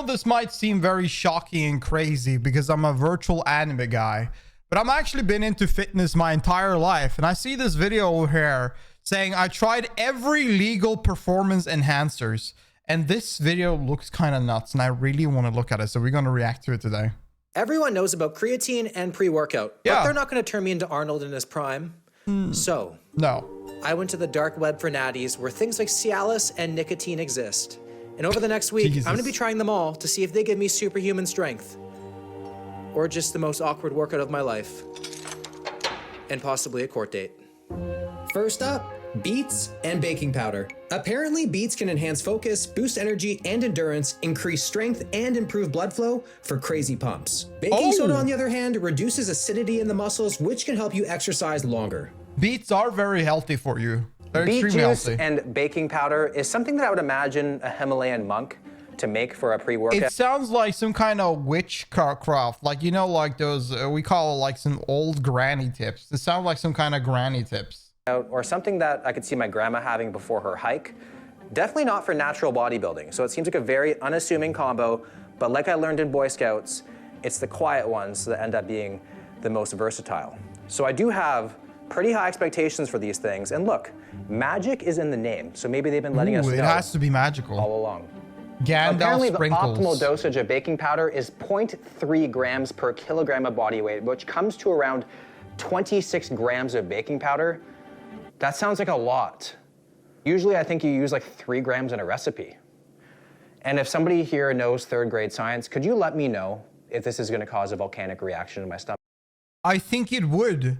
This might seem very shocking and crazy because I'm a virtual anime guy, but I'm actually been into fitness my entire life, and I see this video over here saying I tried every legal performance enhancers, and this video looks kind of nuts, and I really want to look at it, so we're going to react to it today. Everyone knows about creatine and pre-workout, but they're not going to turn me into Arnold in his prime. So, no. I went to the dark web for natties where things like Cialis and Nicotine exist. And over the next week, I'm going to be trying them all to see if they give me superhuman strength. Or just the most awkward workout of my life. And possibly a court date. First up, Beets and baking powder. Apparently, Beets can enhance focus, boost energy and endurance, increase strength, and improve blood flow for crazy pumps. Baking soda, on the other hand, reduces acidity in the muscles, which can help you exercise longer. Beets are very healthy for you. They're Beet extremely juice healthy. and baking powder is something that I would imagine a Himalayan monk to make for a pre-workout. It sounds like some kind of witchcraft, like, you know, like those, we call it like some old granny tips. It sounds like some kind of granny tips. Or something that I could see my grandma having before her hike. Definitely not for natural bodybuilding. So it seems like a very unassuming combo, but like I learned in Boy Scouts, it's the quiet ones that end up being the most versatile. So I do have pretty high expectations for these things. And look, magic is in the name, so maybe they've been letting us know it has to be magical all along. Gandalf Apparently, sprinkles. the optimal dosage of baking powder is 0.3 grams per kilogram of body weight, which comes to around 26 grams of baking powder. That sounds like a lot. Usually, I think you use like 3 grams in a recipe. And if somebody here knows 3rd grade science, could you let me know if this is going to cause a volcanic reaction in my stomach? I think it would.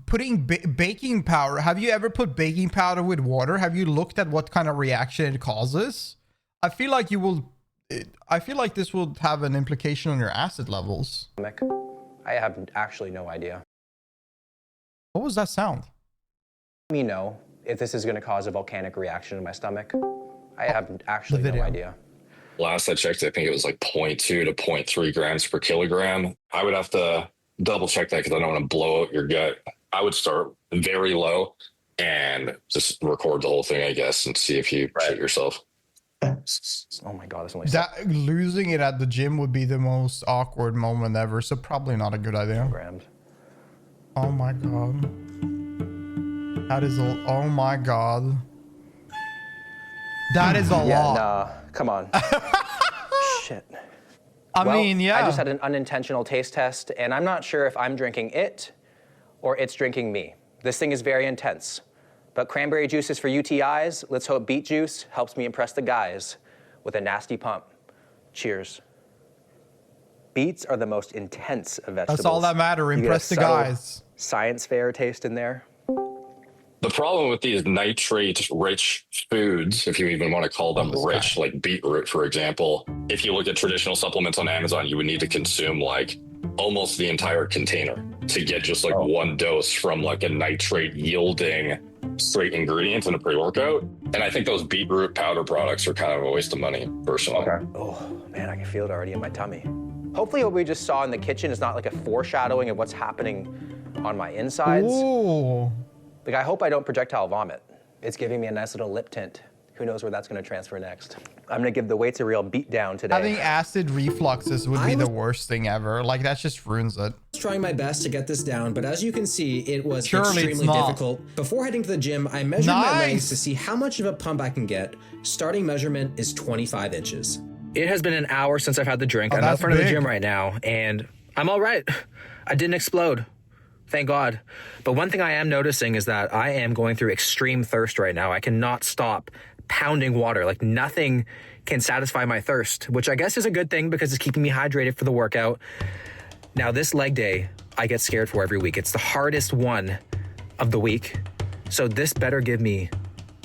Putting baking powder, have you ever put baking powder with water? Have you looked at what kind of reaction it causes? I feel like you will, I feel like this will have an implication on your acid levels. I have actually no idea. What was that sound? Let me know if this is going to cause a volcanic reaction in my stomach. I have actually no idea. Last I checked, I think it was like 0.2 to 0.3 grams per kilogram. I would have to double check that because I don't want to blow out your gut. I would start very low and just record the whole thing, I guess, and see if you shit yourself. Oh my God, that's only losing it at the gym would be the most awkward moment ever, so probably not a good idea. Grams. Oh my God. That is a, oh my God. That is a lot. Nah, come on. Shit. I mean, yeah. I just had an unintentional taste test, and I'm not sure if I'm drinking it or it's drinking me. This thing is very intense. But cranberry juice is for UTIs. Let's hope beet juice helps me impress the guys with a nasty pump. Cheers. Beets are the most intense of vegetables. That's all that matters. Impress the guys. Science fair taste in there. The problem with these nitrate-rich foods, if you even want to call them rich, like beetroot, for example, if you look at traditional supplements on Amazon, you would need to consume like almost the entire container to get just like one dose from like a nitrate yielding straight ingredients in a pre-workout. And I think those beetroot powder products are kind of a waste of money, personally. Oh man, I can feel it already in my tummy. Hopefully what we just saw in the kitchen is not like a foreshadowing of what's happening on my insides. Ooh. Like, I hope I don't projectile vomit. It's giving me a nice little lip tint. Who knows where that's going to transfer next? I'm going to give the weights a real beat down today. Having acid refluxes would be the worst thing ever. Like, that just ruins it. I was trying my best to get this down, but as you can see, it was extremely difficult. Before heading to the gym, I measured my legs to see how much of a pump I can get. Starting measurement is 25 inches. It has been an hour since I've had the drink. I'm out in front of the gym right now, and I'm all right. I didn't explode. Thank God. But one thing I am noticing is that I am going through extreme thirst right now. I cannot stop pounding water. Like, nothing can satisfy my thirst, which I guess is a good thing because it's keeping me hydrated for the workout. Now, this leg day, I get scared for every week. It's the hardest one of the week. So this better give me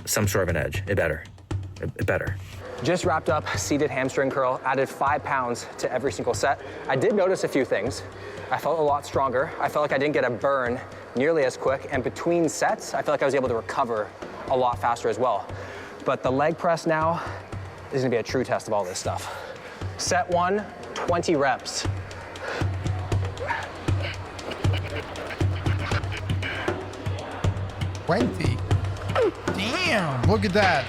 some sort of an edge. It better. It better. Just wrapped up seated hamstring curl, added 5 pounds to every single set. I did notice a few things. I felt a lot stronger. I felt like I didn't get a burn nearly as quick. And between sets, I felt like I was able to recover a lot faster as well. But the leg press now is gonna be a true test of all this stuff. Set 1, 20 reps. Damn, look at that.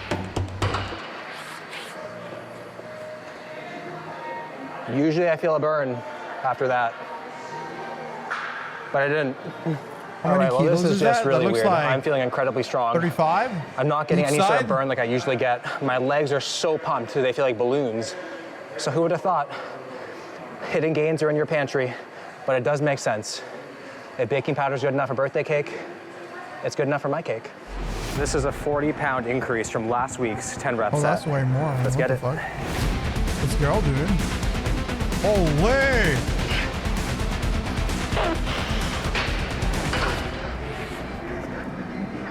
Usually I feel a burn after that, but I didn't. How many kilos this is just that? really That looks weird. like I'm feeling incredibly strong. 35? I'm not getting Each any sort side? of burn like I usually get. My legs are so pumped, they feel like balloons. So who would have thought? Hidden gains are in your pantry, but it does make sense. If baking powder is good enough for birthday cake, it's good enough for my cake. This is a 40-pound increase from last week's 10 rep set. Oh, that's way more. Let's get it. Let's go, dude. Holy!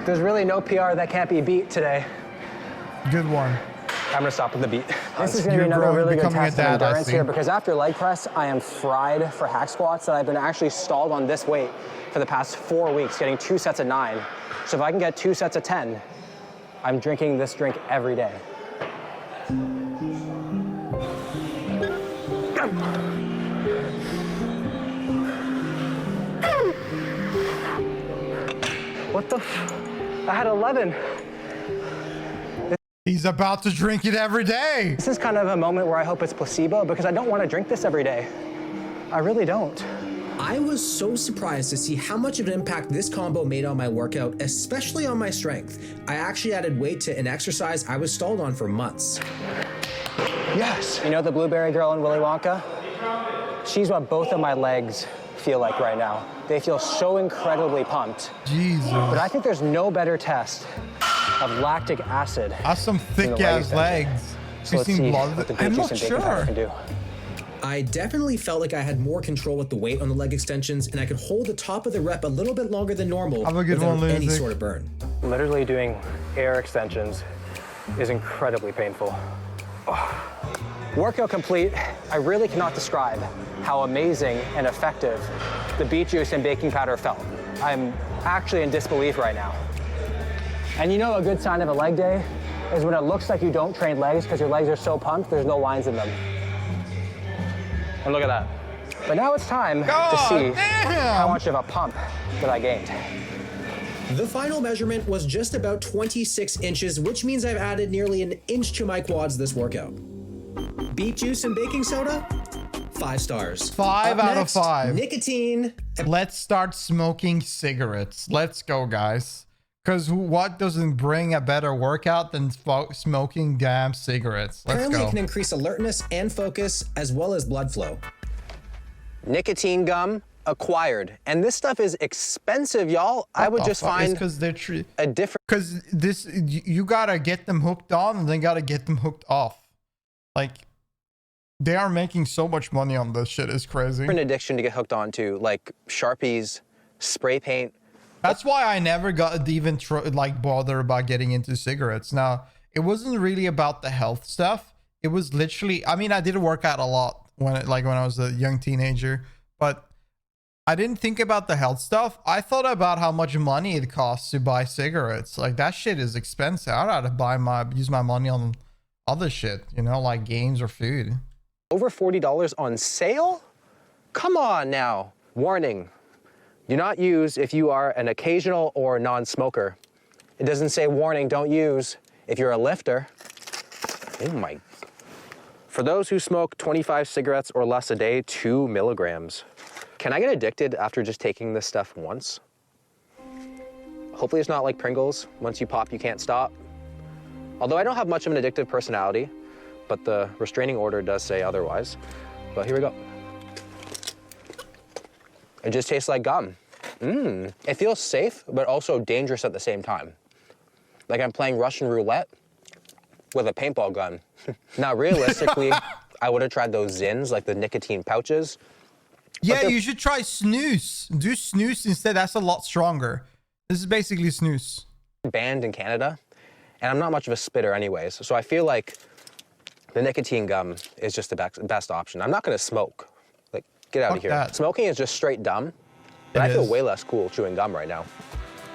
There's really no PR that can't be beat today. Good one. I'm gonna stop with the beat. This is gonna be You're another really good becoming a test of dad, I endurance see. here, because after leg press, I am fried for hack squats, and I've been actually stalled on this weight for the past 4 weeks, getting 2 sets of 9. So if I can get 2 sets of 10, I'm drinking this drink every day. What the I had 11. He's about to drink it every day. This is kind of a moment where I hope it's placebo, because I don't want to drink this every day. I really don't. I was so surprised to see how much of an impact this combo made on my workout, especially on my strength. I actually added weight to an exercise I was stalled on for months. Yes. You know the blueberry girl in Willy Wonka? She's what both of my legs feel like right now. They feel so incredibly pumped. Jesus. But I think there's no better test of lactic acid. That's some thick ass legs. So let's see what the I'm Beets not and baking powder sure. can do. I definitely felt like I had more control with the weight on the leg extensions, and I could hold the top of the rep a little bit longer than normal Have a good without one, any Lucy. sort of burn. Literally doing air extensions is incredibly painful. Oh. Workout complete. I really cannot describe how amazing and effective the beet juice and baking powder felt. I'm actually in disbelief right now. And you know a good sign of a leg day is when it looks like you don't train legs because your legs are so pumped, there's no lines in them. And look at that. But now it's time to see how much of a pump that I gained. The final measurement was just about 26 inches, which means I've added nearly an inch to my quads this workout. Beet juice and baking soda? 5 stars. 5 Up out of next, 5. Nicotine. Let's start smoking cigarettes. Let's go, guys. Because what doesn't bring a better workout than smoking damn cigarettes? Let's Apparently go. it can increase alertness and focus, as well as blood flow. Nicotine gum acquired. And this stuff is expensive, y'all. I would just find because they're a different... Because this, you gotta get them hooked on and then gotta get them hooked off. Like, they are making so much money on this shit. It's crazy. addiction to get hooked onto, like Sharpies, spray paint. That's why I never got even like bother about getting into cigarettes. Now, it wasn't really about the health stuff. It was literally, I mean, I did work out a lot when I was a young teenager, but I didn't think about the health stuff. I thought about how much money it costs to buy cigarettes. Like, that shit is expensive. I'd rather use my money on other shit, you know, like games or food. Over $40 on sale? Come on now. Warning. Do not use if you are an occasional or non-smoker. It doesn't say warning, don't use if you're a lifter. Oh my. For those who smoke 25 cigarettes or less a day, 2 milligrams. Can I get addicted after just taking this stuff once? Hopefully it's not like Pringles. Once you pop, you can't stop. Although I don't have much of an addictive personality, but the restraining order does say otherwise. But here we go. It just tastes like gum. It feels safe, but also dangerous at the same time. Like I'm playing Russian roulette with a paintball gun. Now, realistically, I would have tried those Zins, like the nicotine pouches. Yeah, you should try snooze. Do snooze instead. That's a lot stronger. This is basically snooze. Banned in Canada, and I'm not much of a spitter anyways, so I feel like the nicotine gum is just the best option. I'm not gonna smoke. Like, get out of here. That. Smoking is just straight dumb, but I feel way less cool chewing gum right now.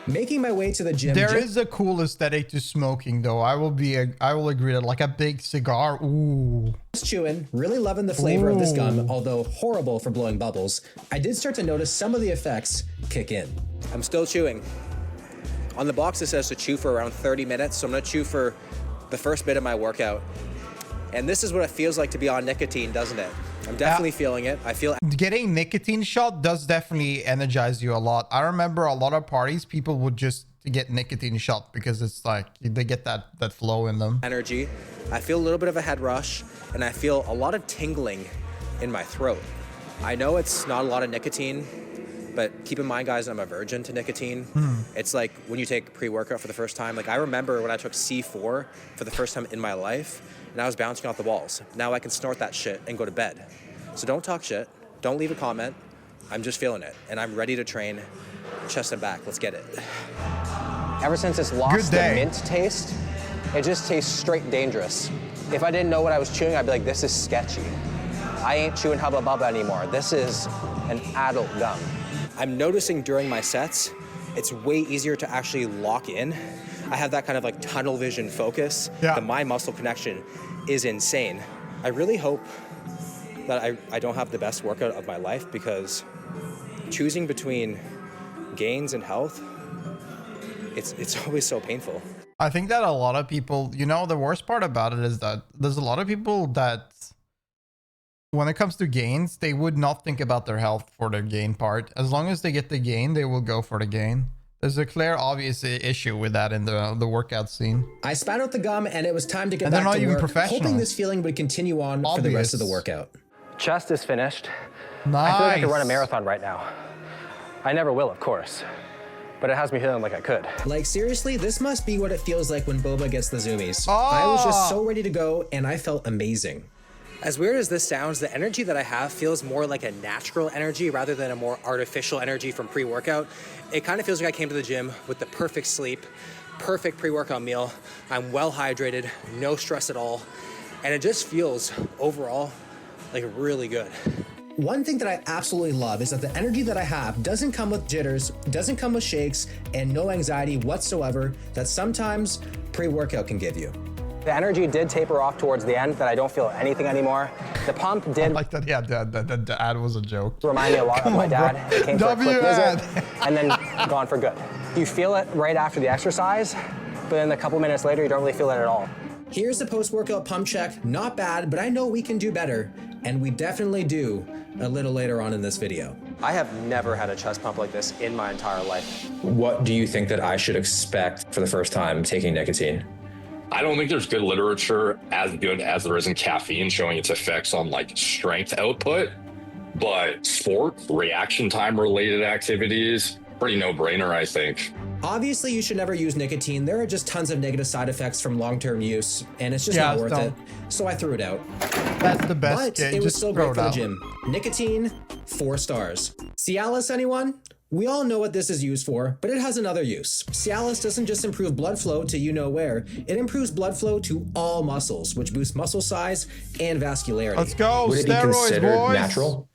Making my way to the gym. There is a cool aesthetic to smoking, though. I will agree that, like a big cigar. Ooh. Just chewing, really loving the flavor of this gum, although horrible for blowing bubbles. I did start to notice some of the effects kick in. I'm still chewing. On the box it says to chew for around 30 minutes, so I'm gonna chew for the first bit of my workout. And this is what it feels like to be on nicotine, doesn't it? I'm definitely feeling it. I feel getting nicotine shot does definitely energize you a lot. I remember a lot of parties, people would just get nicotine shot because it's like they get that flow in them. Energy. I feel a little bit of a head rush, and I feel a lot of tingling in my throat. I know it's not a lot of nicotine, but keep in mind, guys, I'm a virgin to nicotine. It's like when you take pre-workout for the first time. Like I remember when I took C4 for the first time in my life, and I was bouncing off the walls. Now I can snort that shit and go to bed. So don't talk shit. Don't leave a comment. I'm just feeling it, and I'm ready to train chest and back. Let's get it. Ever since it's lost the mint taste, it just tastes straight dangerous. If I didn't know what I was chewing, I'd be like, this is sketchy. I ain't chewing Hubba Bubba anymore. This is an adult gum. I'm noticing during my sets, it's way easier to actually lock in. I have that kind of like tunnel vision focus. Yeah. The mind-muscle connection is insane. I really hope that I don't have the best workout of my life, because choosing between gains and health, it's always so painful. I think that a lot of people, you know, the worst part about it is that there's a lot of people that when it comes to gains, they would not think about their health for the gain part. As long as they get the gain, they will go for the gain. There's a clear, obvious issue with that in the workout scene. I spat out the gum, and it was time to get And back they're not to even work, professional. hoping this feeling would continue on for the rest of the workout. Chest is finished. Nice. I feel like I could run a marathon right now. I never will, of course, but it has me feeling like I could. Like seriously, this must be what it feels like when Boba gets the zoomies. I was just so ready to go, and I felt amazing. As weird as this sounds, the energy that I have feels more like a natural energy rather than a more artificial energy from pre-workout. It kind of feels like I came to the gym with the perfect sleep, perfect pre-workout meal. I'm well hydrated, no stress at all, and it just feels overall like really good. One thing that I absolutely love is that the energy that I have doesn't come with jitters, doesn't come with shakes, and no anxiety whatsoever that sometimes pre-workout can give you. The energy did taper off towards the end, that I don't feel anything anymore. The pump did I like that. Yeah, the ad was a joke. remind me a lot of my dad. It came for a quick visit and then gone for good. You feel it right after the exercise, but then a couple minutes later, you don't really feel it at all. Here's the post-workout pump check. Not bad, but I know we can do better, and we definitely do a little later on in this video. I have never had a chest pump like this in my entire life. What do you think that I should expect for the first time taking nicotine? I don't think there's good literature as good as there is in caffeine showing its effects on like strength output, but sport, reaction time related activities, pretty no-brainer, I think. Obviously, you should never use nicotine. There are just tons of negative side effects from long-term use, and it's just not worth it. So I threw it out. That's the best. But it was still great for the gym. Nicotine, 4 stars. Cialis, anyone? We all know what this is used for, but it has another use. Cialis doesn't just improve blood flow to you know where, it improves blood flow to all muscles, which boosts muscle size and vascularity. Let's go. Would it be Steroids, considered boys. natural?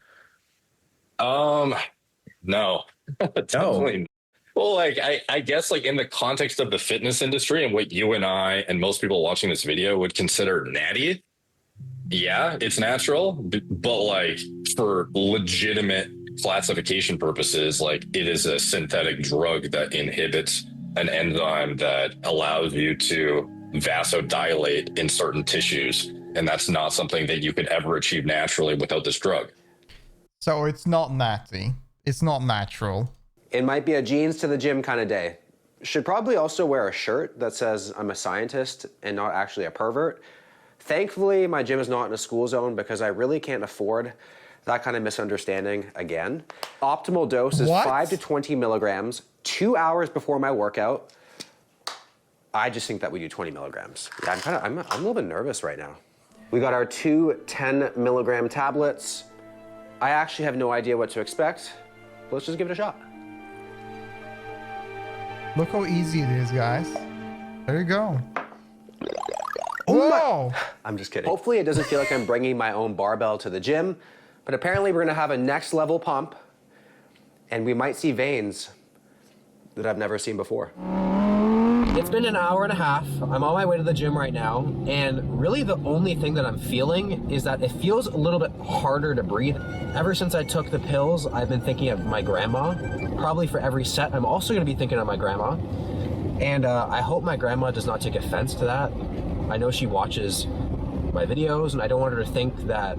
No. Definitely. Well, like, I guess, like, in the context of the fitness industry and what you and I and most people watching this video would consider natty, yeah, it's natural. But, like, for legitimate classification purposes, like, it is a synthetic drug that inhibits an enzyme that allows you to vasodilate in certain tissues. And that's not something that you could ever achieve naturally without this drug. So it's not natty. It's not natural. It might be a jeans to the gym kind of day. Should probably also wear a shirt that says I'm a scientist and not actually a pervert. Thankfully, my gym is not in a school zone because I really can't afford that kind of misunderstanding again. Optimal dose is 5 to 20 milligrams, 2 hours before my workout. I just think that we do 20 milligrams. Yeah, I'm a little bit nervous right now. We got our 2 10 milligram tablets. I actually have no idea what to expect. Let's just give it a shot. Look how easy it is, guys. There you go. Oh Whoa! I'm just kidding. Hopefully it doesn't feel like I'm bringing my own barbell to the gym, but apparently we're gonna have a next level pump and we might see veins that I've never seen before. It's been an hour and a half. I'm on my way to the gym right now, and really the only thing that I'm feeling is that it feels a little bit harder to breathe. Ever since I took the pills, I've been thinking of my grandma. Probably for every set, I'm also gonna be thinking of my grandma. And I hope my grandma does not take offense to that. I know she watches my videos, and I don't want her to think that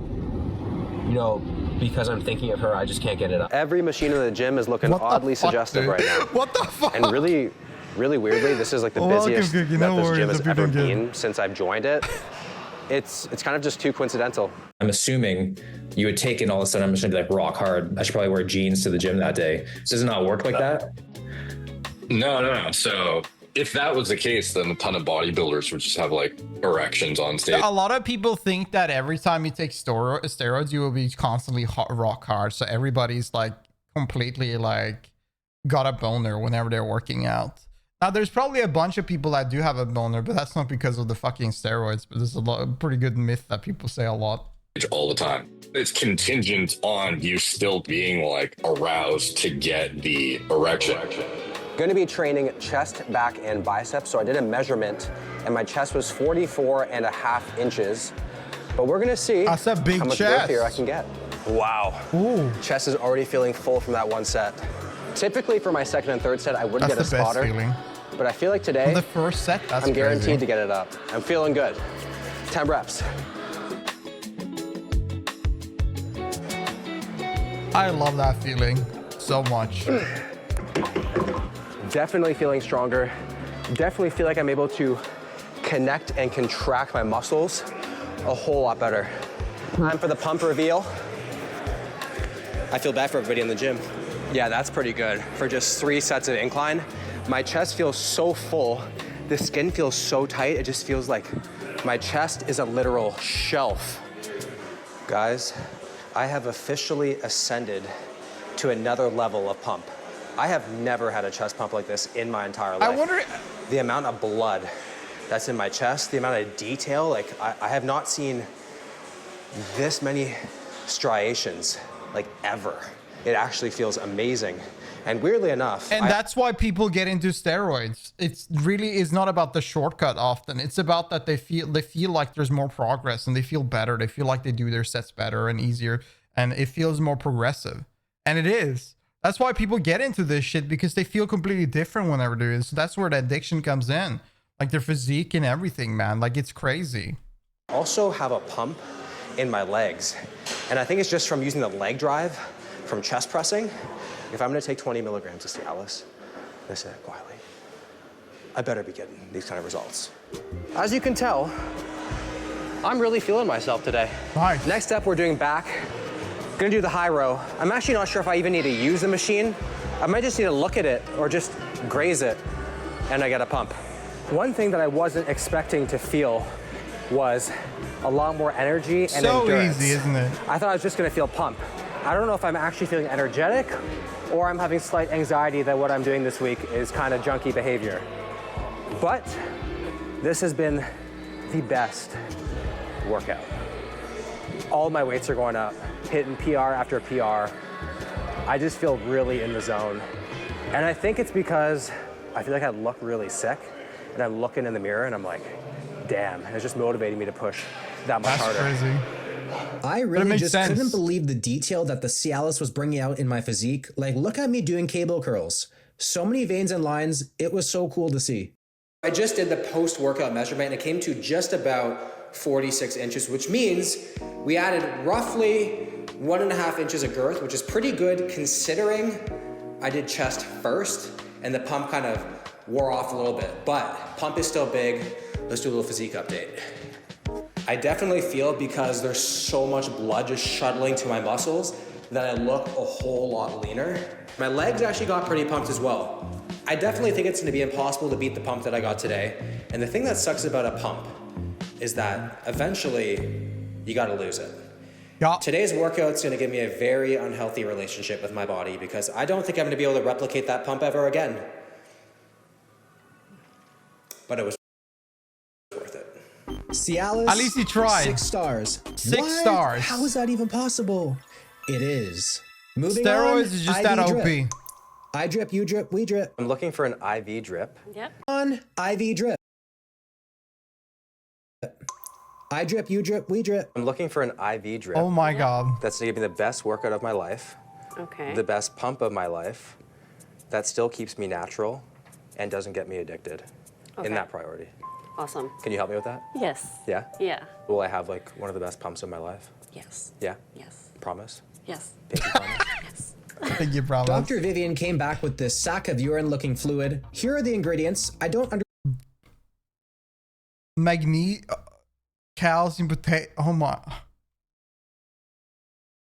you know, because I'm thinking of her, I just can't get it up. Every machine in the gym is looking oddly suggestive right now. What the fuck? And really weirdly, this is like the busiest that this gym has ever been since I've joined it. It's kind of just too coincidental. I'm assuming you would take it and all of a sudden I'm just gonna be like rock hard. I should probably wear jeans to the gym that day. Does it not work like that? No. So if that was the case, then a ton of bodybuilders would just have like erections on stage. A lot of people think that every time you take steroids, you will be constantly rock hard. So everybody's like completely like got a boner whenever they're working out. Now, there's probably a bunch of people that do have a boner, but that's not because of the fucking steroids. But there's a pretty good myth that people say a lot. All the time. It's contingent on you still being like aroused to get the erection. Going to be training chest, back, and biceps. So I did a measurement, and my chest was 44.5 inches. But we're going to see that's a big how much chest girthier I can get. Wow. Ooh. Chest is already feeling full from that one set. Typically for my second and third set, I wouldn't get a spotter. Best feeling. But I feel like today, the first set, I'm guaranteed to get it up. I'm feeling good. 10 reps. I love that feeling so much. Definitely feeling stronger. Definitely feel like I'm able to connect and contract my muscles a whole lot better. Time for the pump reveal. I feel bad for everybody in the gym. Yeah, that's pretty good. For just 3 sets of incline, my chest feels so full. The skin feels so tight. It just feels like my chest is a literal shelf. Guys, I have officially ascended to another level of pump. I have never had a chest pump like this in my entire life. I wonder the amount of blood that's in my chest, the amount of detail, like I have not seen this many striations, like ever. It actually feels amazing. And weirdly enough, and that's why people get into steroids. It's really is not about the shortcut often. It's about that they feel like there's more progress and they feel better. They feel like they do their sets better and easier, and it feels more progressive. And it is. That's why people get into this shit, because they feel completely different whenever they do it. So that's where the addiction comes in. Like their physique and everything, man. Like it's crazy. Also have a pump in my legs. And I think it's just from using the leg drive from chest pressing. If I'm gonna take 20 milligrams of Cialis, I say it quietly, I better be getting these kind of results. As you can tell, I'm really feeling myself today. Nice. Next up, we're doing back. Gonna do the high row. I'm actually not sure if I even need to use the machine. I might just need to look at it or just graze it, and I get a pump. One thing that I wasn't expecting to feel was a lot more energy and endurance. So easy, isn't it? I thought I was just gonna feel pump. I don't know if I'm actually feeling energetic or I'm having slight anxiety that what I'm doing this week is kind of junky behavior. But this has been the best workout. All my weights are going up, hitting PR after PR. I just feel really in the zone. And I think it's because I feel like I look really sick, and I'm looking in the mirror and I'm like, damn, it's just motivating me to push that much harder. That's crazy. I really just couldn't believe the detail that the Cialis was bringing out in my physique. Like, look at me doing cable curls. So many veins and lines. It was so cool to see. I just did the post-workout measurement, and it came to just about 46 inches, which means we added roughly 1.5 inches of girth, which is pretty good considering I did chest first and the pump kind of wore off a little bit, but pump is still big. Let's do a little physique update. I definitely feel, because there's so much blood just shuttling to my muscles, that I look a whole lot leaner. My legs actually got pretty pumped as well. I definitely think it's gonna be impossible to beat the pump that I got today. And the thing that sucks about a pump is that eventually you gotta lose it. Yeah. Today's workout's gonna give me a very unhealthy relationship with my body, because I don't think I'm gonna be able to replicate that pump ever again. But it was worth it. Cialis, At least he tried. 6 stars. 6 stars. How is that even possible? It is. Moving Steroids on, is just IV that drip. OP. I drip, you drip, we drip. I'm looking for an IV drip. Yep. On IV drip. I drip, you drip, we drip. I'm looking for an IV drip. Oh my God. That's gonna give me the best workout of my life. Okay. The best pump of my life. That still keeps me natural and doesn't get me addicted. Okay. In that priority. Awesome. Can you help me with that? Yes. Yeah? Yeah. Will I have like one of the best pumps of my life? Yes. Yeah? Yes. Promise? Yes. Pinky promise? Yes. Thank you, promise. Dr. Vivian came back with this sack of urine-looking fluid. Here are the ingredients. I don't Magnesium, calcium, potassium. Oh my.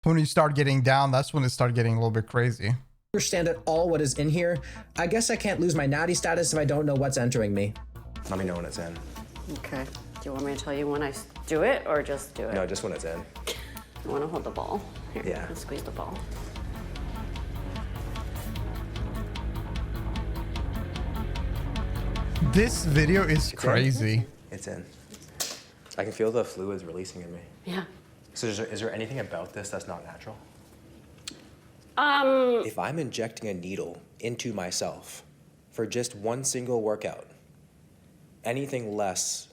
When you start getting down, that's when it started getting a little bit crazy. understand at all what is in here. I guess I can't lose my natty status if I don't know what's entering me. Let me know when it's in. Okay. Do you want me to tell you when I do it or just do it? No, just when it's in. You want to hold the ball? Here, Yeah. Let's squeeze the ball. This video is crazy. It's in. I can feel the fluids releasing in me. Yeah. So is there anything about this that's not natural? If I'm injecting a needle into myself for just one single workout, anything less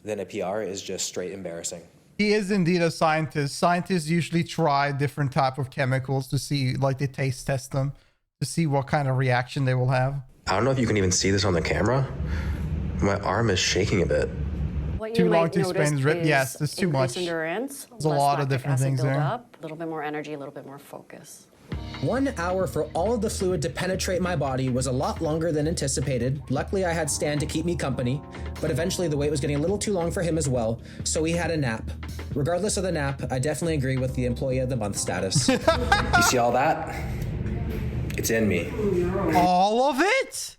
than a PR is just straight embarrassing. He is indeed a scientist. Scientists usually try different type of chemicals to see, like they taste test them, to see what kind of reaction they will have. I don't know if you can even see this on the camera. My arm is shaking a bit. What Too you long might to explain notice is rip. is Yes, there's too increased much. endurance, There's a less lot of lactic different acid things there. buildup, a little bit more energy, a little bit more focus. 1 hour for all of the fluid to penetrate my body was a lot longer than anticipated. Luckily, I had Stan to keep me company, but eventually the wait was getting a little too long for him as well, so he had a nap. Regardless of the nap, I definitely agree with the Employee of the Month status. You see all that? It's in me. All of it?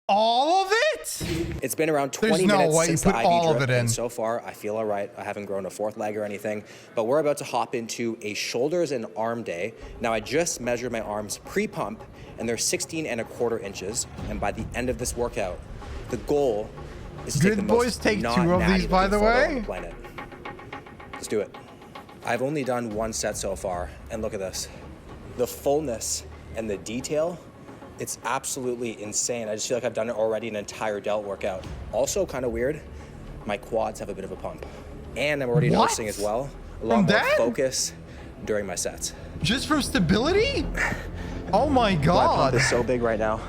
All of it? It's been around 20 There's no minutes way you since the put IV all of drip, it in. and so far I feel all right. I haven't grown a fourth leg or anything, but we're about to hop into a shoulders and arm day. Now I just measured my arms pre-pump, and they're 16¼ inches. And by the end of this workout, the goal is to take the Good boys most take 2 of non-natty these, by the looking photo on way. the planet. Let's do it. I've only done 1 set so far, and look at this. The fullness and the detail, it's absolutely insane. I just feel like I've done it already an entire delt workout. Also kind of weird, my quads have a bit of a pump. And I'm already What? noticing as well, a lot From more that? focus during my sets. Just from stability? Oh my My pump god. is so big right now,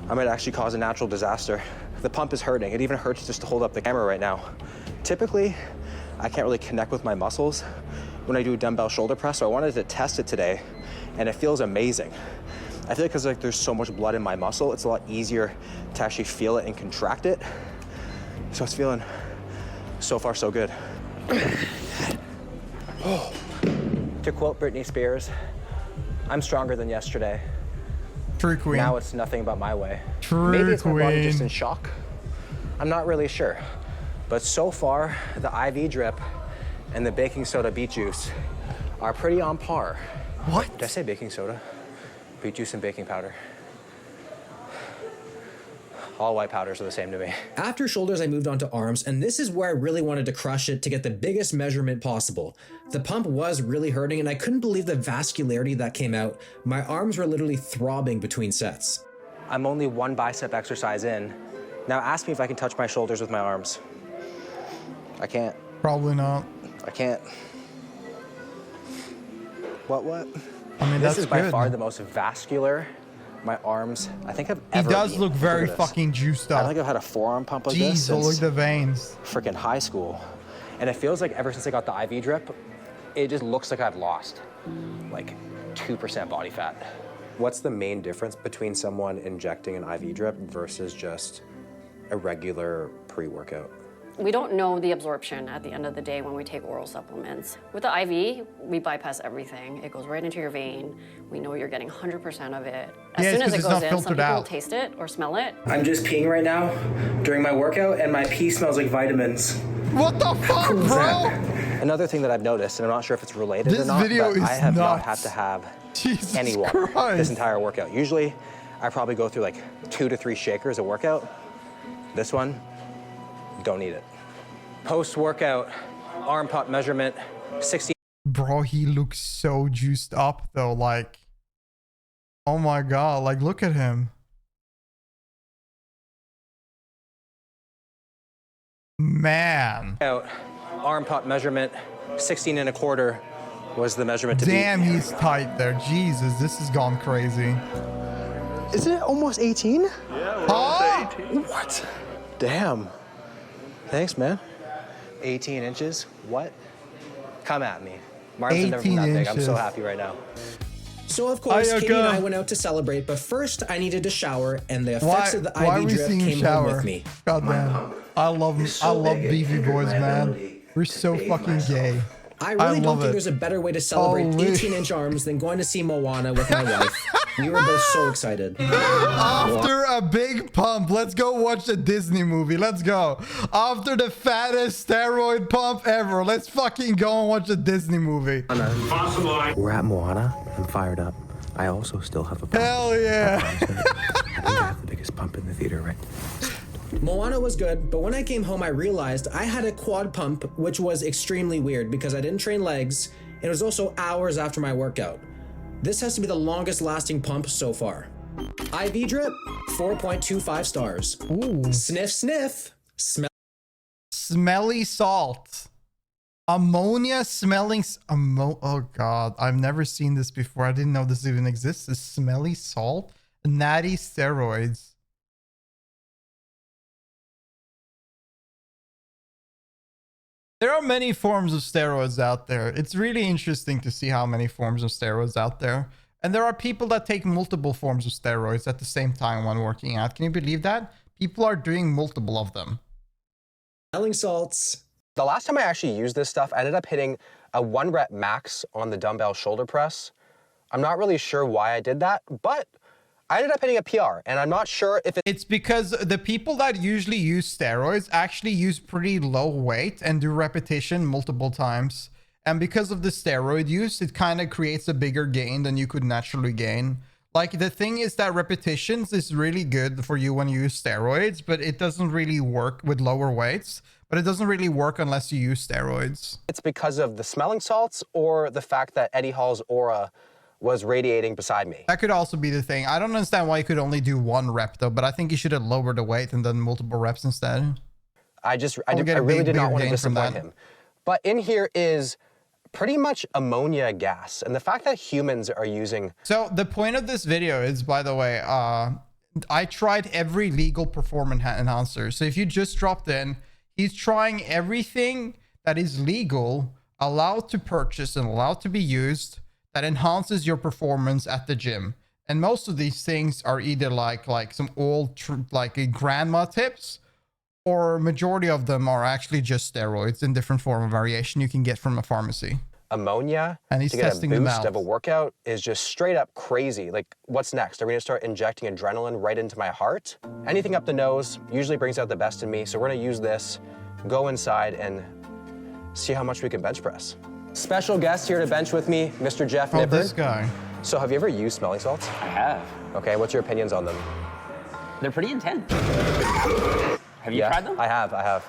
I might actually cause a natural disaster. The pump is hurting. It even hurts just to hold up the camera right now. Typically, I can't really connect with my muscles when I do a dumbbell shoulder press, so I wanted to test it today, and it feels amazing. I feel like because there's so much blood in my muscle, it's a lot easier to actually feel it and contract it. So it's feeling so far so good. Oh. To quote Britney Spears, I'm stronger than yesterday. True queen. Now it's nothing but my way. True Maybe it's my body just queen. in shock. I'm not really sure. But so far, the IV drip and the baking soda beet juice are pretty on par. What? Did I say baking soda? Beet juice and baking powder. All white powders are the same to me. After shoulders, I moved on to arms, and this is where I really wanted to crush it to get the biggest measurement possible. The pump was really hurting, and I couldn't believe the vascularity that came out. My arms were literally throbbing between sets. I'm only 1 bicep exercise in. Now ask me if I can touch my shoulders with my arms. I can't. Probably not. I can't. What? I mean, This that's is by good. far the most vascular my arms I think I've He ever does been. look very at this. fucking juiced I don't up. think I've had a forearm pump like this Jeez, look at since the veins. freaking high school. And it feels like ever since I got the IV drip, it just looks like I've lost like 2% body fat. What's the main difference between someone injecting an IV drip versus just a regular pre-workout? We don't know the absorption at the end of the day when we take oral supplements. With the IV, we bypass everything. It goes right into your vein. We know you're getting 100% of it. As Yeah, soon it's as 'cause it it's goes not in, some filtered people will out. taste it or smell it. I'm just peeing right now during my workout, and my pee smells like vitamins. What the fuck, bro? Another thing that I've noticed, and I'm not sure if it's related or This not, video but is I have not had nuts. to have Jesus any water Christ. this entire workout. Usually, I probably go through like 2 to 3 shakers a workout. This one, don't need it. Post-workout, arm pump measurement, 60. Bro, he looks so juiced up though. Like, oh my god, like look at him. Man. Arm pump measurement, 16¼ was the measurement to Damn, beat. he's tight there. Jesus, this has gone crazy. Isn't it almost 18? Oh, What? Damn. Thanks, man. 18 inches? What? Come at me. My arms have never been that big. I'm so happy right now. So of course, Katie and I went out to celebrate, but first I needed to shower, and the effects of the IV drip came home with me. God damn. I love beefy boys, man. We're so fucking gay. I really don't think there's a better way to celebrate 18-inch arms than going to see Moana with my wife. We were both so excited. After a big pump, let's go watch a Disney movie. Let's go. After the fattest steroid pump ever, let's fucking go and watch a Disney movie. We're at Moana. I'm fired up. I also still have a pump. Hell yeah. I think I have the biggest pump in the theater, right? Moana was good, but when I came home, I realized I had a quad pump, which was extremely weird because I didn't train legs, and it was also hours after my workout. This has to be the longest lasting pump so far. IV drip, 4.25 stars. Ooh. Sniff, sniff. Smelly salt. Ammonia smelling. Oh God, I've never seen this before. I didn't know this even exists. This smelly salt. Natty steroids. There are many forms of steroids out there. It's really interesting to see how many forms of steroids out there. And there are people that take multiple forms of steroids at the same time when working out. Can you believe that? People are doing multiple of them. Smelling salts. The last time I actually used this stuff, I ended up hitting a 1 rep max on the dumbbell shoulder press. I'm not really sure why I did that, but I ended up hitting a PR, and I'm not sure if it's because the people that usually use steroids actually use pretty low weight and do repetition multiple times. And because of the steroid use, it kind of creates a bigger gain than you could naturally gain. Like, the thing is that repetitions is really good for you when you use steroids, but it doesn't really work with lower weights. But it doesn't really work unless you use steroids. It's because of the smelling salts or the fact that Eddie Hall's aura was radiating beside me. That could also be the thing. I don't understand why you could only do 1 rep though, but I think you should have lowered the weight and done multiple reps instead. I really did not want to disappoint him. But in here is pretty much ammonia gas, and the fact that humans are using... So the point of this video is, by the way, I tried every legal performance enhancer. So if you just dropped in, he's trying everything that is legal, allowed to purchase and allowed to be used, that enhances your performance at the gym. And most of these things are either like some old grandma tips, or majority of them are actually just steroids in different form of variation you can get from a pharmacy. Ammonia and he's to get testing a them boost out. Of a workout is just straight up crazy. Like, what's next? Are we gonna start injecting adrenaline right into my heart? Anything up the nose usually brings out the best in me, so we're gonna use this, go inside, and see how much we can bench press. Special guest here to bench with me, Mr. Jeff Nippard. This guy. So have you ever used smelling salts? I have. Okay, what's your opinions on them? They're pretty intense. Have you tried them? I have.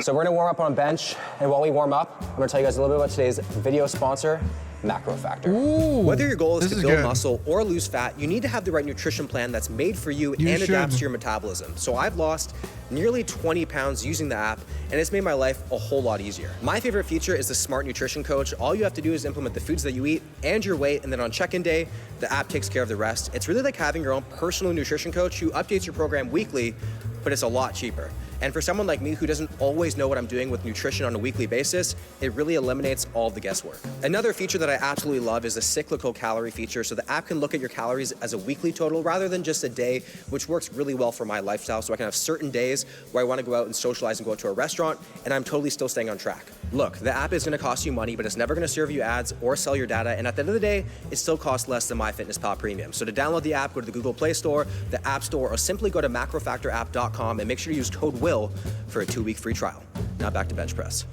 So we're gonna warm up on bench, and while we warm up, I'm gonna tell you guys a little bit about today's video sponsor, Macro Factor. Ooh, whether your goal is to build good. muscle or lose fat, you need to have the right nutrition plan that's made for you and adapts to your metabolism. So I've lost nearly 20 pounds using the app, and it's made my life a whole lot easier. My favorite feature is the Smart Nutrition Coach. All you have to do is implement the foods that you eat and your weight, and then on check-in day, the app takes care of the rest. It's really like having your own personal nutrition coach who updates your program weekly, but it's a lot cheaper. And for someone like me who doesn't always know what I'm doing with nutrition on a weekly basis, it really eliminates all the guesswork. Another feature that I absolutely love is the cyclical calorie feature. So the app can look at your calories as a weekly total rather than just a day, which works really well for my lifestyle. So I can have certain days where I want to go out and socialize and go out to a restaurant, and I'm totally still staying on track. Look, the app is going to cost you money, but it's never going to serve you ads or sell your data. And at the end of the day, it still costs less than MyFitnessPal Premium. So to download the app, go to the Google Play Store, the App Store, or simply go to macrofactorapp.com and make sure to use code WILL for a 2-week free trial. Now back to bench press.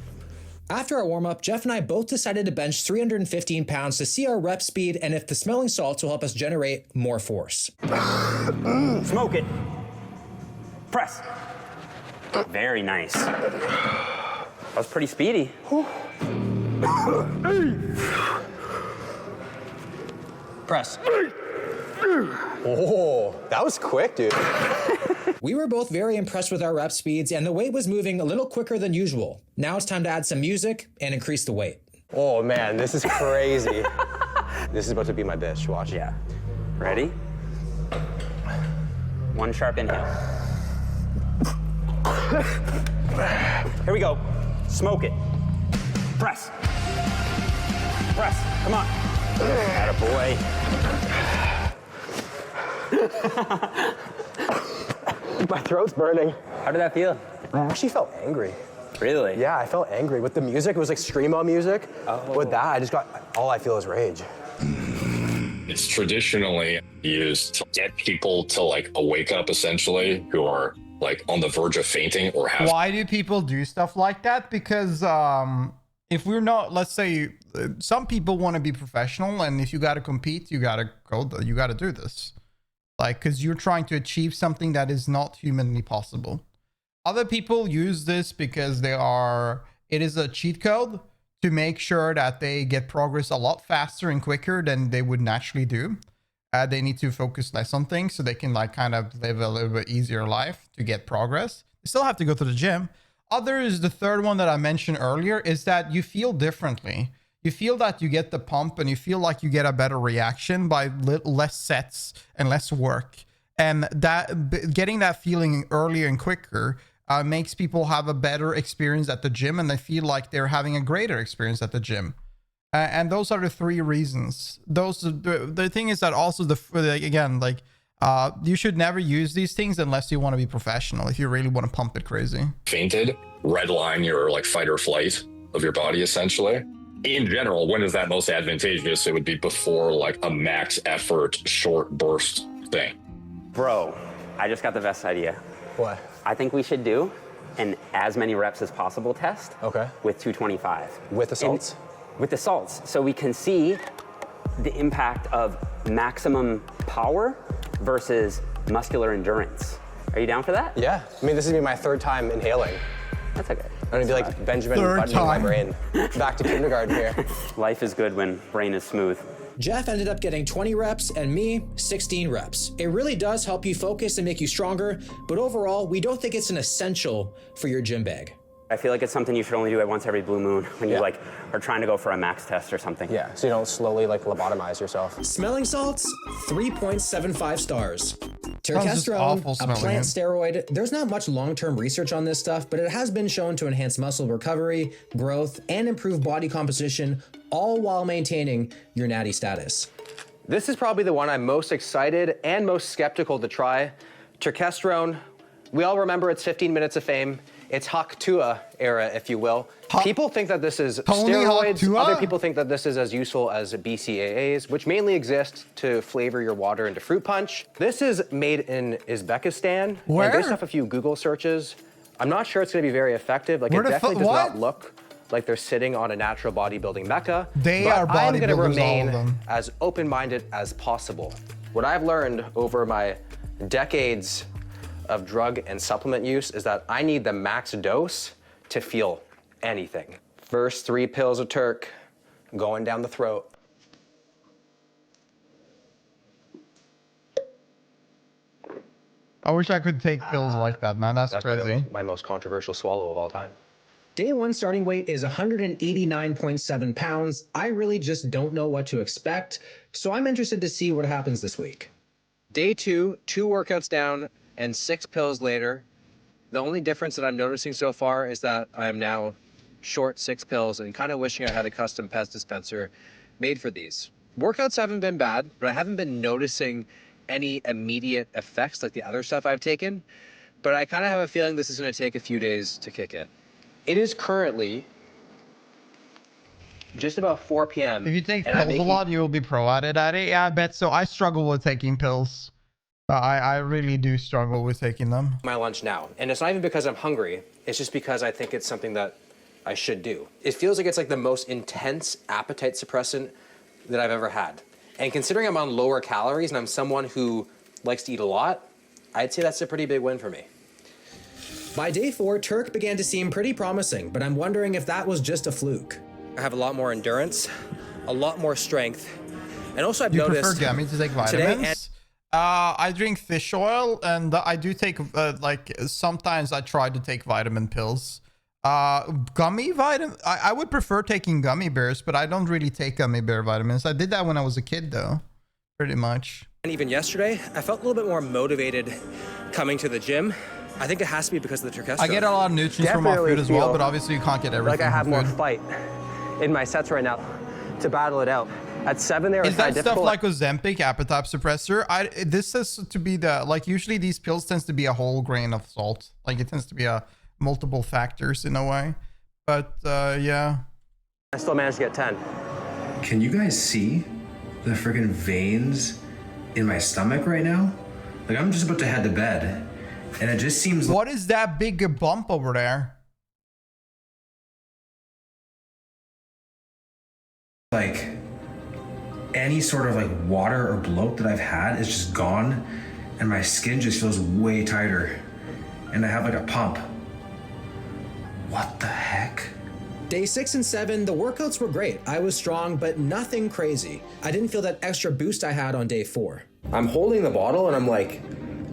After our warm-up, Jeff and I both decided to bench 315 pounds to see our rep speed and if the smelling salts will help us generate more force. Smoke it. Press. Very nice. That was pretty speedy. Press. Oh, that was quick, dude. We were both very impressed with our rep speeds, and the weight was moving a little quicker than usual. Now it's time to add some music and increase the weight. Oh man, this is crazy. This is about to be my bitch, watch. Yeah. Ready? 1 sharp inhale. Here we go. Smoke it. Press. Press. Come on. Attaboy. My throat's burning. How did that feel? I actually felt angry. Really? Yeah, I felt angry. With the music, it was like screamo music. Oh. With that, all I feel is rage. It's traditionally used to get people to like wake up, essentially, who are like on the verge of fainting or have. Why do people do stuff like that? Because if we're not, let's say, some people want to be professional, and if you got to compete, you got to go, you got to do this, like, because you're trying to achieve something that is not humanly possible. Other people use this because it is a cheat code to make sure that they get progress a lot faster and quicker than they would naturally do. They need to focus less on things so they can like kind of live a little bit easier life to get progress. They still have to go to the gym. The third one that I mentioned earlier is that you feel differently. You feel that you get the pump and you feel like you get a better reaction by less sets and less work. And that getting that feeling earlier and quicker makes people have a better experience at the gym, and they feel like they're having a greater experience at the gym. And those are the three reasons. The thing is that also you should never use these things unless you want to be professional. If you really want to pump it crazy. Fainted, redline your like fight or flight of your body, essentially. In general, when is that most advantageous? It would be before like a max effort, short burst thing. Bro, I just got the best idea. What? I think we should do an as many reps as possible test. Okay. With 225. With the salts? With the salts. So we can see the impact of maximum power versus muscular endurance. Are you down for that? Yeah. I mean, this is gonna be my third time inhaling. That's okay. I'm gonna be like Benjamin Buttoning my brain. Back to kindergarten here. Life is good when brain is smooth. Jeff ended up getting 20 reps and me 16 reps. It really does help you focus and make you stronger, but overall, we don't think it's an essential for your gym bag. I feel like it's something you should only do once every blue moon when you like are trying to go for a max test or something. Yeah, so you don't slowly like lobotomize yourself. Smelling salts, 3.75 stars. Turkesterone, a plant steroid. There's not much long-term research on this stuff, but it has been shown to enhance muscle recovery, growth, and improve body composition, all while maintaining your natty status. This is probably the one I'm most excited and most skeptical to try. Turkesterone, we all remember its 15 minutes of fame. It's Haktua era, if you will. People think that this is steroids. Haktua? Other people think that this is as useful as BCAAs, which mainly exist to flavor your water into fruit punch. This is made in Uzbekistan. Where? And based off a few Google searches, I'm not sure it's going to be very effective. Like, it definitely does not look like they're sitting on a natural bodybuilding mecca. I'm going to remain as open-minded as possible. What I've learned over my decades of drug and supplement use is that I need the max dose to feel anything. First 3 pills of Turk going down the throat. I wish I could take pills like that, man. That's crazy. My most controversial swallow of all time. Day 1 starting weight is 189.7 pounds. I really just don't know what to expect, so I'm interested to see what happens this week. Day 2, 2 workouts down, and 6 pills later. The only difference that I'm noticing so far is that I am now short 6 pills and kind of wishing I had a custom Pez dispenser made for these. Workouts haven't been bad, but I haven't been noticing any immediate effects like the other stuff I've taken. But I kind of have a feeling this is going to take a few days to kick in. It is currently just about 4 p.m. If you take pills a lot, you will be pro at it. Yeah, I bet so. I struggle with taking pills. I really do struggle with taking them. My lunch now, and it's not even because I'm hungry. It's just because I think it's something that I should do. It feels like it's like the most intense appetite suppressant that I've ever had. And considering I'm on lower calories and I'm someone who likes to eat a lot, I'd say that's a pretty big win for me. By day 4, Turk began to seem pretty promising, but I'm wondering if that was just a fluke. I have a lot more endurance, a lot more strength, and also I've noticed. You prefer gummy to take vitamins? I drink fish oil, and I do take sometimes I try to take vitamin pills. Gummy vitamin. I would prefer taking gummy bears, but I don't really take gummy bear vitamins. I did that when I was a kid, though, pretty much. And even yesterday, I felt a little bit more motivated coming to the gym. I think it has to be because of the turkesterone. I get a lot of nutrients from my food as well, but obviously you can't get everything. Like I have from more food. fight in my sets right now to battle it out. At 7 there, is that stuff like Ozempic, appetite suppressor? This says to be the, like, usually these pills tends to be a whole grain of salt. Like it tends to be a multiple factors in a way. But yeah. I still managed to get 10. Can you guys see the freaking veins in my stomach right now? Like I'm just about to head to bed, and it just seems. What is that big bump over there? Like any sort of like water or bloat that I've had is just gone, and my skin just feels way tighter, and I have like a pump. What the heck? Day 6 and 7, the workouts were great. I was strong, but nothing crazy. I didn't feel that extra boost I had on day 4. I'm holding the bottle and I'm like,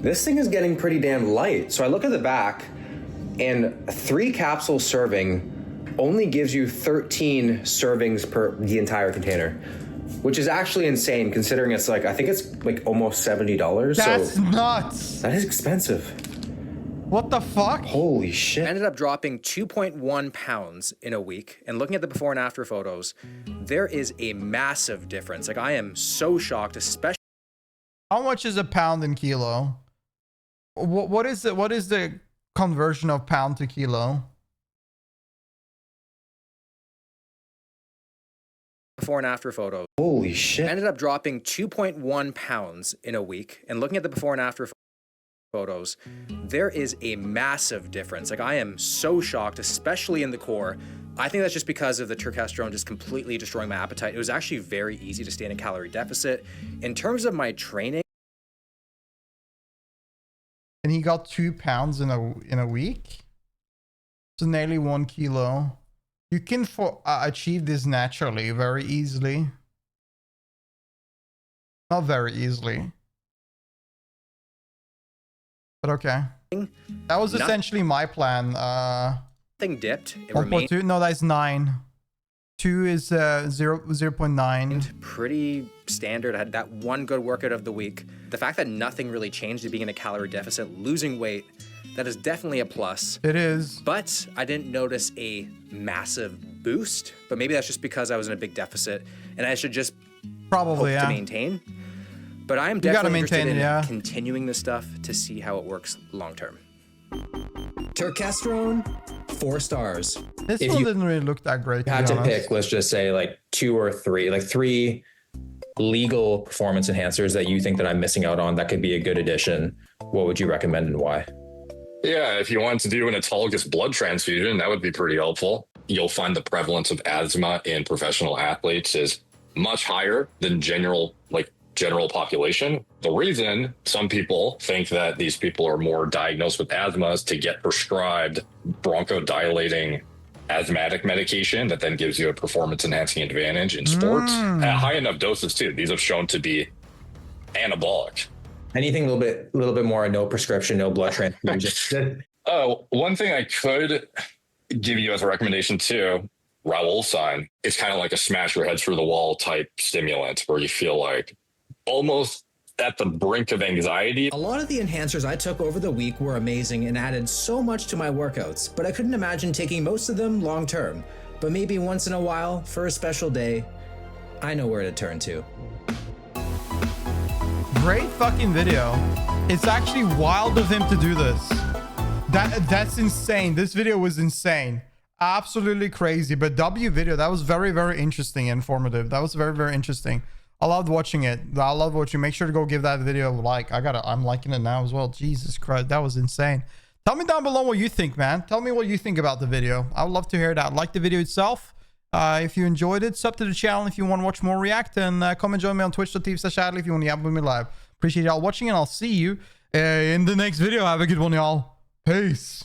this thing is getting pretty damn light. So I look at the back, and 3 capsule serving only gives you 13 servings per the entire container, which is actually insane considering it's like, I think it's like almost $70. That's nuts. That is expensive. What the fuck? Holy shit. I ended up dropping 2.1 pounds in a week, and looking at the before and after photos, there is a massive difference. Like I am so shocked, especially. How much is a pound in kilo? What is the conversion of pound to kilo? Before and after photos. Holy shit. I ended up dropping 2.1 pounds in a week, and looking at the before and after photos, there is a massive difference. Like I am so shocked, especially in the core. I think that's just because of the turkesterone just completely destroying my appetite. It was actually very easy to stay in a calorie deficit. In terms of my training, and he got 2 pounds in a week, so nearly 1 kilo. You can achieve this naturally, very easily. Not very easily, but okay. That was essentially my plan. Nothing dipped. It 1.2. No, that's 9. 2 is 0.9. Pretty standard. I had that one good workout of the week. The fact that nothing really changed to being in a calorie deficit, losing weight, that is definitely a plus. It is. But I didn't notice a massive boost. But maybe that's just because I was in a big deficit and I should just probably hope to maintain. But I am definitely interested in continuing this stuff to see how it works long term. Turkesterone, 4 stars. This one didn't really look that great. You had to pick, let's just say like 2 or 3, like 3 legal performance enhancers that you think that I'm missing out on that could be a good addition. What would you recommend and why? Yeah, if you want to do an autologous blood transfusion, that would be pretty helpful. You'll find the prevalence of asthma in professional athletes is much higher than general population. The reason some people think that these people are more diagnosed with asthma is to get prescribed bronchodilating asthmatic medication that then gives you a performance enhancing advantage in sports at high enough doses too. These have shown to be anabolic. Anything a little bit more, no prescription, no blood transfusion. One thing I could give you as a recommendation too, Raoulsine. It's kind of like a smash your head through the wall type stimulant where you feel like almost at the brink of anxiety. A lot of the enhancers I took over the week were amazing and added so much to my workouts, but I couldn't imagine taking most of them long term. But maybe once in a while, for a special day, I know where to turn to. Great fucking video. It's actually wild of him to do this. That's insane. This video was insane. Absolutely crazy. But W video, that was very, very interesting and informative. That was very, very interesting. I loved watching it. I love watching. Make sure to go give that video a like. I'm liking it now as well. Jesus Christ, that was insane. Tell me down below what you think, man. Tell me what you think about the video. I would love to hear that. Like the video itself. If you enjoyed it, sub to the channel if you want to watch more react, and come and join me on twitch.tv/Adley if you want to yap with me live. Appreciate y'all watching, and I'll see you in the next video. Have a good one, y'all. Peace.